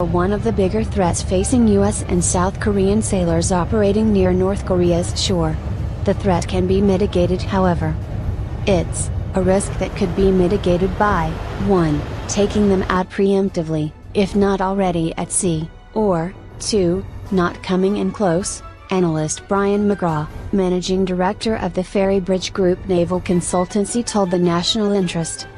one of the bigger threats facing US and South Korean sailors operating near North Korea's shore. The threat can be mitigated, however. It's a risk that could be mitigated by 1. Taking them out preemptively, if not already at sea, or 2. Not coming in close. Analyst Brian McGraw, managing director of the Ferry Bridge Group Naval Consultancy, told the National Interest.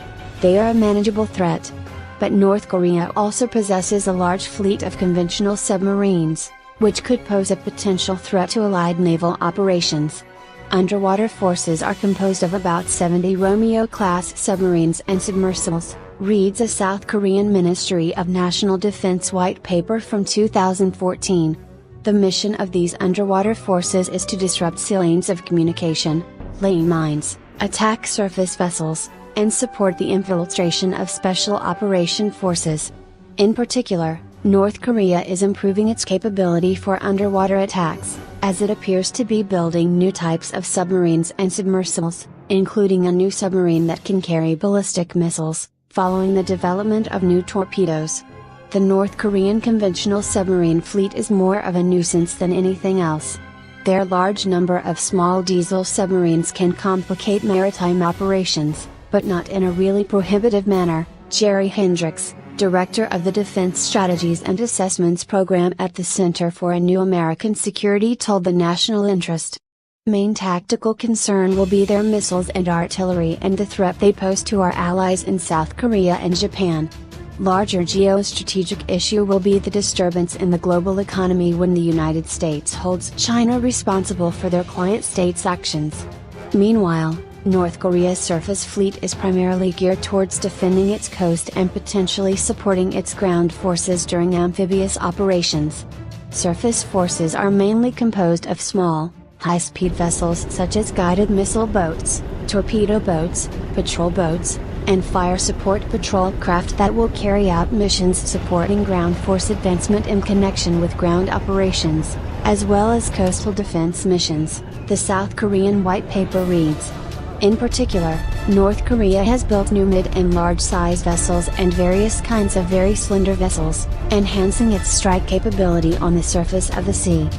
They are a manageable threat. But North Korea also possesses a large fleet of conventional submarines, which could pose a potential threat to allied naval operations. Underwater forces are composed of about 70 Romeo-class submarines and submersibles, reads a South Korean Ministry of National Defense white paper from 2014. The mission of these underwater forces is to disrupt sea lanes of communication, lay mines, attack surface vessels, and support the infiltration of special operation forces. In particular, North Korea is improving its capability for underwater attacks, as it appears to be building new types of submarines and submersibles, including a new submarine that can carry ballistic missiles, following the development of new torpedoes. The North Korean conventional submarine fleet is more of a nuisance than anything else. Their large number of small diesel submarines can complicate maritime operations, but not in a really prohibitive manner, Jerry Hendricks, director of the Defense Strategies and Assessments Program at the Center for a New American Security, told the National Interest. Main tactical concern will be their missiles and artillery and the threat they pose to our allies in South Korea and Japan. Larger geostrategic issue will be the disturbance in the global economy when the United States holds China responsible for their client states' actions. Meanwhile, North Korea's surface fleet is primarily geared towards defending its coast and potentially supporting its ground forces during amphibious operations. Surface forces are mainly composed of small, high-speed vessels such as guided missile boats, torpedo boats, patrol boats, and fire support patrol craft that will carry out missions supporting ground force advancement in connection with ground operations, as well as coastal defense missions, the South Korean white paper reads. In particular, North Korea has built new mid and large-size vessels and various kinds of very slender vessels, enhancing its strike capability on the surface of the sea.